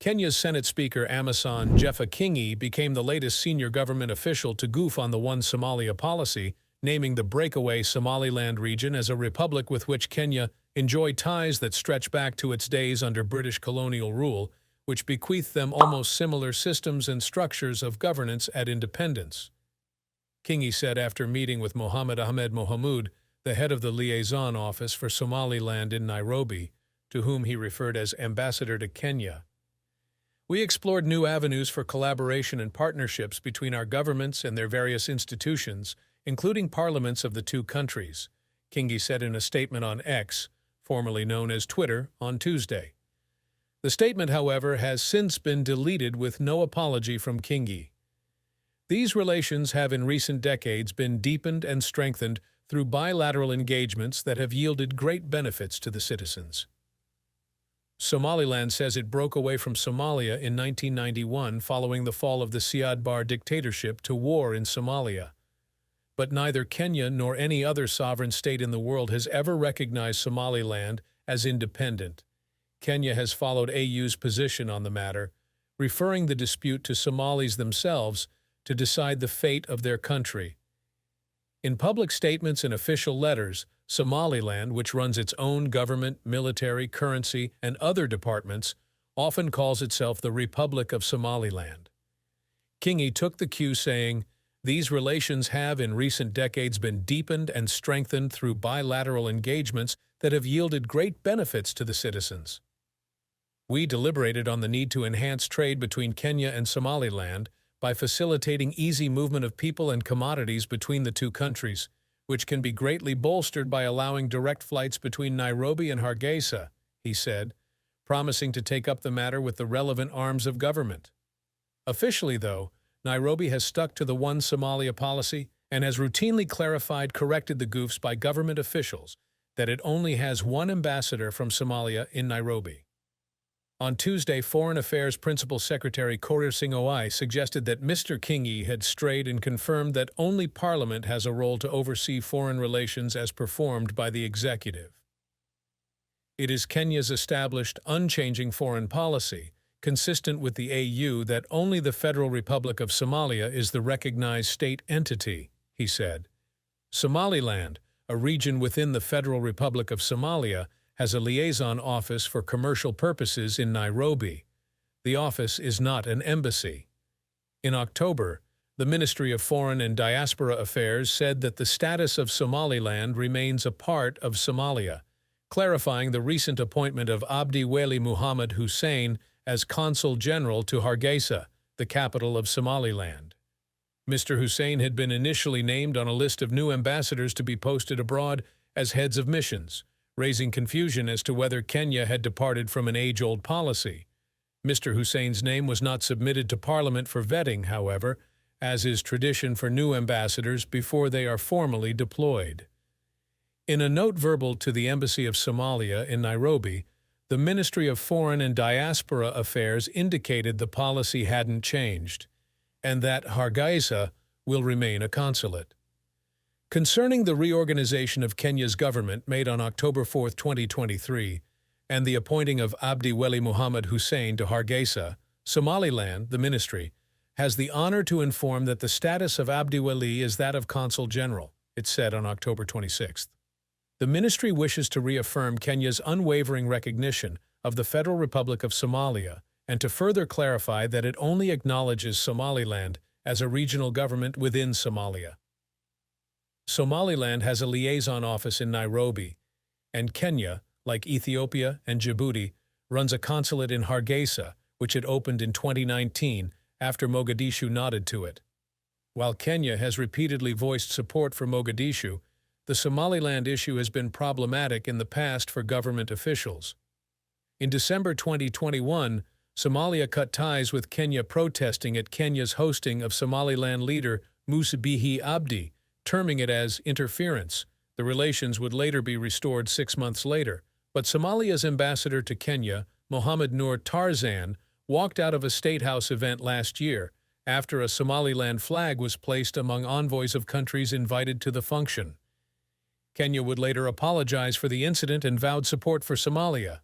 Kenya's Senate Speaker Amason Jeffa Kingi became the latest senior government official to goof on the one-Somalia policy, naming the breakaway Somaliland region as a republic with which Kenya enjoyed ties that stretch back to its days under British colonial rule, which bequeathed them almost similar systems and structures of governance at independence. Kingi said after meeting with Mohammed Ahmed Mohamud, the head of the liaison office for Somaliland in Nairobi, to whom he referred as ambassador to Kenya. "We explored new avenues for collaboration and partnerships between our governments and their various institutions, including parliaments of the two countries," Kingi said in a statement on X, formerly known as Twitter, on Tuesday. The statement, however, has since been deleted with no apology from Kingi. These relations have in recent decades been deepened and strengthened through bilateral engagements that have yielded great benefits to the citizens. Somaliland says it broke away from Somalia in 1991 following the fall of the Siad Barre dictatorship to war in Somalia. But neither Kenya nor any other sovereign state in the world has ever recognized Somaliland as independent. Kenya has followed AU's position on the matter, referring the dispute to Somalis themselves to decide the fate of their country. In public statements and official letters, Somaliland, which runs its own government, military, currency, and other departments, often calls itself the Republic of Somaliland. Kingi took the cue saying, "These relations have in recent decades been deepened and strengthened through bilateral engagements that have yielded great benefits to the citizens. We deliberated on the need to enhance trade between Kenya and Somaliland by facilitating easy movement of people and commodities between the two countries, which can be greatly bolstered by allowing direct flights between Nairobi and Hargeisa," he said, promising to take up the matter with the relevant arms of government. Officially, though, Nairobi has stuck to the one Somalia policy and has routinely corrected the goofs by government officials that it only has one ambassador from Somalia in Nairobi. On Tuesday, Foreign Affairs Principal Secretary Korir Singh Oai suggested that Mr. Kingi had strayed and confirmed that only Parliament has a role to oversee foreign relations as performed by the executive. It is Kenya's established, unchanging foreign policy, consistent with the AU, that only the Federal Republic of Somalia is the recognized state entity, he said. Somaliland, a region within the Federal Republic of Somalia, has a liaison office for commercial purposes in Nairobi. The office is not an embassy. In October, the Ministry of Foreign and Diaspora Affairs said that the status of Somaliland remains a part of Somalia, clarifying the recent appointment of Abdijalilosman Muhammad Hussein as Consul General to Hargeisa, the capital of Somaliland. Mr. Hussein had been initially named on a list of new ambassadors to be posted abroad as heads of missions, raising confusion as to whether Kenya had departed from an age-old policy. Mr. Hussein's name was not submitted to Parliament for vetting, however, as is tradition for new ambassadors before they are formally deployed. In a note verbal to the Embassy of Somalia in Nairobi, the Ministry of Foreign and Diaspora Affairs indicated the policy hadn't changed, and that Hargeisa will remain a consulate. Concerning the reorganization of Kenya's government made on October 4, 2023, and the appointing of Abdijalilosman Muhammad Hussein to Hargeisa, Somaliland, the ministry, has the honor to inform that the status of Abdijalil is that of Consul General, it said on October 26. The ministry wishes to reaffirm Kenya's unwavering recognition of the Federal Republic of Somalia and to further clarify that it only acknowledges Somaliland as a regional government within Somalia. Somaliland has a liaison office in Nairobi, and Kenya, like Ethiopia and Djibouti, runs a consulate in Hargeisa, which it opened in 2019 after Mogadishu nodded to it. While Kenya has repeatedly voiced support for Mogadishu, the Somaliland issue has been problematic in the past for government officials. In December 2021, Somalia cut ties with Kenya, protesting at Kenya's hosting of Somaliland leader Musa Bihi Abdi, terming it as interference. The relations would later be restored 6 months later, but Somalia's ambassador to Kenya, Mohammed Noor Tarzan, walked out of a State House event last year after a Somaliland flag was placed among envoys of countries invited to the function. Kenya would later apologize for the incident and vowed support for Somalia.